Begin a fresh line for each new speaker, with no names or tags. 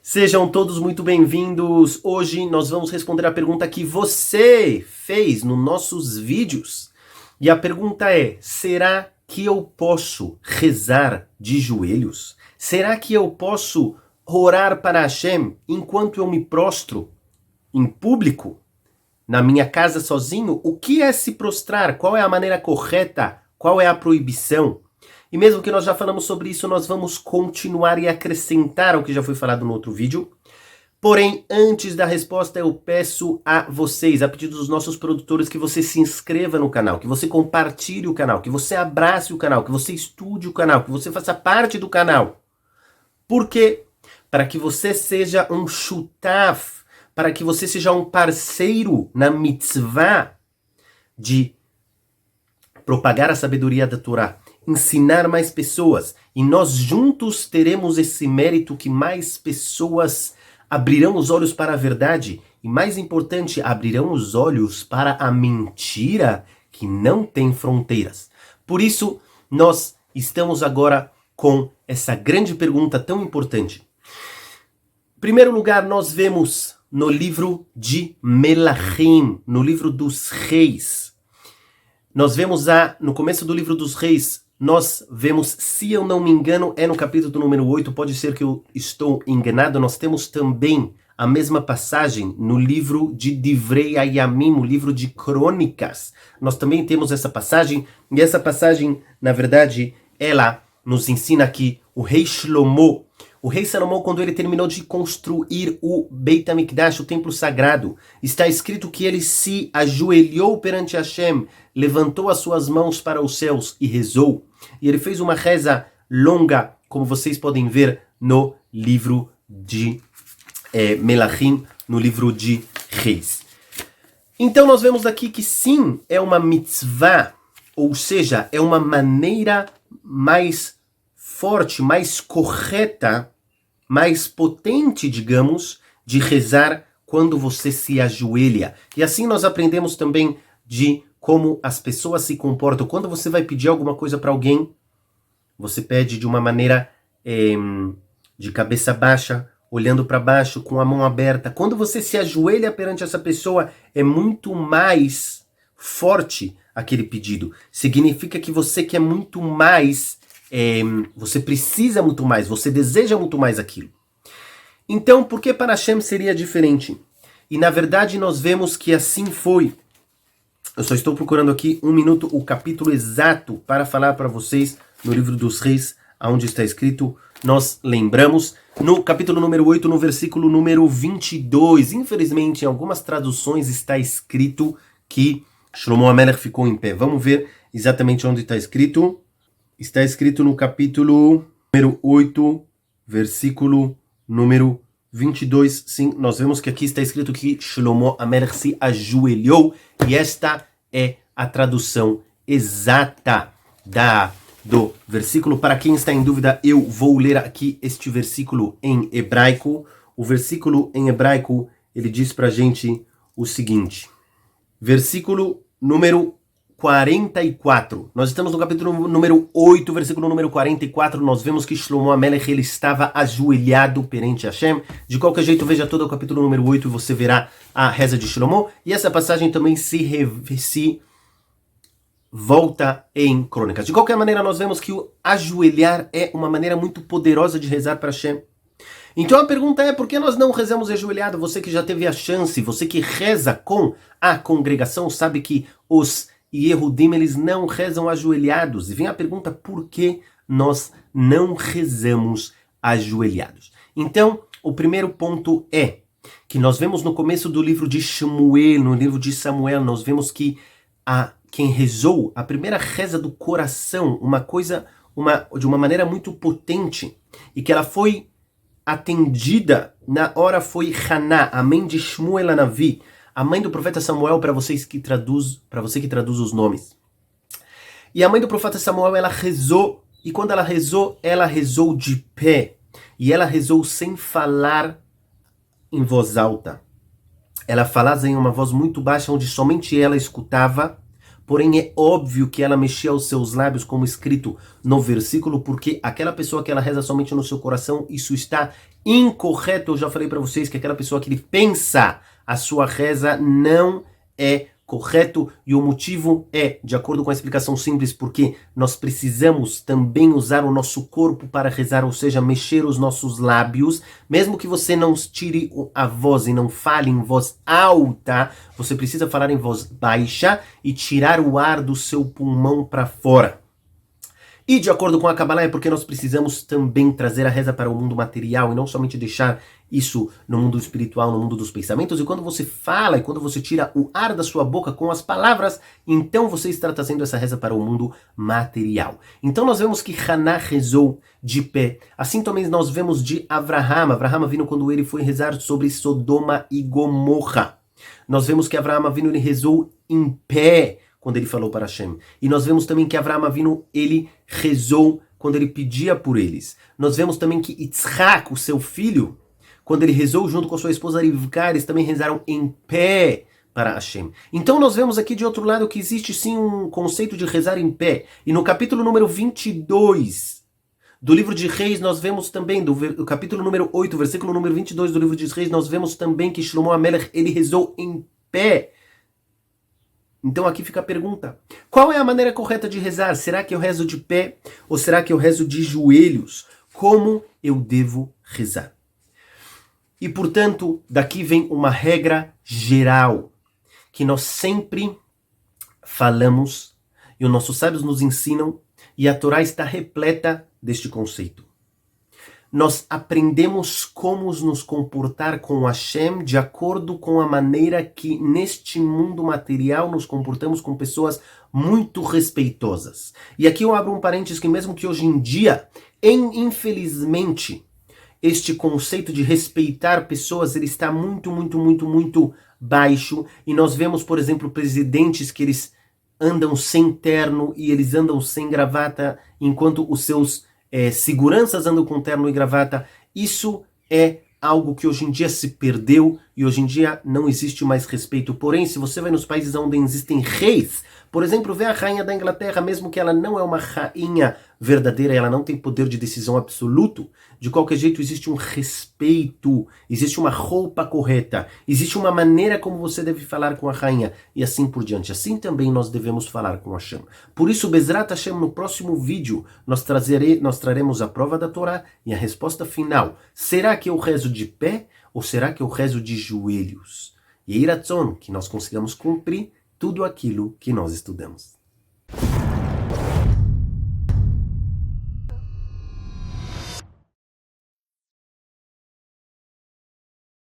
Sejam todos muito bem-vindos. Hoje nós vamos responder a pergunta que você fez nos nossos vídeos. E a pergunta é: será que eu posso rezar de joelhos? Será que eu posso orar para Hashem enquanto eu me prostro em público, na minha casa sozinho? O que é se prostrar? Qual é a maneira correta? Qual é a proibição? E mesmo que nós já falamos sobre isso, nós vamos continuar e acrescentar ao que já foi falado no outro vídeo. Porém, antes da resposta, eu peço a vocês, a pedido dos nossos produtores, que você se inscreva no canal, que você compartilhe o canal, que você abrace o canal, que você estude o canal, que você faça parte do canal. Por quê? Para que você seja um shutaf, para que você seja um parceiro na mitzvah de propagar a sabedoria da Torá, ensinar mais pessoas, e nós juntos teremos esse mérito que mais pessoas abrirão os olhos para a verdade, e mais importante, abrirão os olhos para a mentira que não tem fronteiras. Por isso, nós estamos agora com essa grande pergunta tão importante. Em primeiro lugar, nós vemos no livro de Melachim, no livro dos reis. Nós vemos no começo do livro dos reis, nós vemos, se eu não me engano, é no capítulo número 8, pode ser que eu estou enganado, nós temos também a mesma passagem no livro de Divrei Hayamim, o livro de Crônicas. Nós também temos essa passagem, e essa passagem, na verdade, ela nos ensina que o rei Shlomo, quando ele terminou de construir o Beit HaMikdash, o templo sagrado, está escrito que ele se ajoelhou perante Hashem, levantou as suas mãos para os céus e rezou. E ele fez uma reza longa, como vocês podem ver no livro de Melachim, no livro de Reis. Então nós vemos aqui que sim, é uma mitzvah, ou seja, é uma maneira mais forte, mais correta, mais potente, digamos, de rezar quando você se ajoelha. E assim nós aprendemos também de como as pessoas se comportam. Quando você vai pedir alguma coisa para alguém, você pede de uma maneira de cabeça baixa, olhando para baixo, com a mão aberta. Quando você se ajoelha perante essa pessoa, é muito mais forte aquele pedido. Significa que você quer muito mais, você precisa muito mais, você deseja muito mais aquilo. Então, por que para Hashem seria diferente? E na verdade nós vemos que assim foi. Eu só estou procurando aqui o capítulo exato para falar para vocês no livro dos reis, onde está escrito, nós lembramos, no capítulo número 8, no versículo número 22. Infelizmente, em algumas traduções está escrito que Shlomo HaMelech ficou em pé. Vamos ver exatamente onde está escrito. Está escrito no capítulo número 8, versículo número 22. Sim, nós vemos que aqui está escrito que Shlomo HaMelech se ajoelhou, e esta é a tradução exata do versículo. Para quem está em dúvida, eu vou ler aqui este versículo em hebraico. O versículo em hebraico, ele diz pra gente o seguinte. Versículo número 44. Nós estamos no capítulo número 8, versículo número 44. Nós vemos que Shlomo HaMelech, ele estava ajoelhado perante Hashem. De qualquer jeito, veja todo o capítulo número 8 e você verá a reza de Shlomo. E essa passagem também se volta em Crônicas. De qualquer maneira, nós vemos que o ajoelhar é uma maneira muito poderosa de rezar para Hashem. Então a pergunta é, por que nós não rezamos ajoelhado? Você que já teve a chance, você que reza com a congregação, sabe que os Yehudim, eles não rezam ajoelhados. E vem a pergunta, por que nós não rezamos ajoelhados? Então, o primeiro ponto é que nós vemos no começo do livro de Shmuel, no livro de Samuel, nós vemos que quem rezou, a primeira reza do coração, de uma maneira muito potente, e que ela foi atendida na hora, foi Haná, a mãe de Shmuel Hanavi, a mãe do profeta Samuel, para você que traduz os nomes. E a mãe do profeta Samuel, ela rezou, e quando ela rezou de pé, e ela rezou sem falar em voz alta. Ela falava em uma voz muito baixa, onde somente ela escutava, porém é óbvio que ela mexia os seus lábios, como escrito no versículo, porque aquela pessoa que ela reza somente no seu coração, isso está incorreto. Eu já falei para vocês que aquela pessoa que ele pensa a sua reza não é correto, e o motivo é, de acordo com a explicação simples, porque nós precisamos também usar o nosso corpo para rezar, ou seja, mexer os nossos lábios. Mesmo que você não tire a voz e não fale em voz alta, você precisa falar em voz baixa e tirar o ar do seu pulmão para fora. E de acordo com a Kabbalah é porque nós precisamos também trazer a reza para o mundo material e não somente deixar isso no mundo espiritual, no mundo dos pensamentos. E quando você fala e quando você tira o ar da sua boca com as palavras, então você está trazendo essa reza para o mundo material. Então nós vemos que Haná rezou de pé. Assim também nós vemos de Avraham. Avraham vindo quando ele foi rezar sobre Sodoma e Gomorra. Nós vemos que Avraham vindo ele rezou em pé quando ele falou para Hashem. E nós vemos também que Avraham Avinu, ele rezou quando ele pedia por eles. Nós vemos também que Yitzhak, o seu filho, quando ele rezou junto com a sua esposa Rivka, eles também rezaram em pé para Hashem. Então nós vemos aqui de outro lado que existe sim um conceito de rezar em pé. E no capítulo número 22 do livro de Reis, nós vemos também, do capítulo número 8, versículo número 22 do livro de Reis, nós vemos também que Shlomo HaMelech, ele rezou em pé. Então aqui fica a pergunta, qual é a maneira correta de rezar? Será que eu rezo de pé ou será que eu rezo de joelhos? Como eu devo rezar? E portanto, daqui vem uma regra geral, que nós sempre falamos, e os nossos sábios nos ensinam, e a Torá está repleta deste conceito. Nós aprendemos como nos comportar com Hashem de acordo com a maneira que neste mundo material nos comportamos com pessoas muito respeitosas. E aqui eu abro um parênteses que mesmo que hoje em dia, infelizmente, este conceito de respeitar pessoas, ele está muito baixo. E nós vemos, por exemplo, presidentes que eles andam sem terno e eles andam sem gravata, enquanto os seus seguranças andam com terno e gravata. Isso é algo que hoje em dia se perdeu e hoje em dia não existe mais respeito. Porém, se você vai nos países onde existem reis, por exemplo, vê a rainha da Inglaterra, mesmo que ela não é uma rainha verdadeira, ela não tem poder de decisão absoluto, de qualquer jeito existe um respeito, existe uma roupa correta, existe uma maneira como você deve falar com a rainha e assim por diante. Assim também nós devemos falar com Hashem. Por isso, Bezrat Hashem, no próximo vídeo, nós traremos a prova da Torá e a resposta final. Será que eu rezo de pé ou será que eu rezo de joelhos? E Yiratzon, que nós consigamos cumprir tudo aquilo que nós estudamos.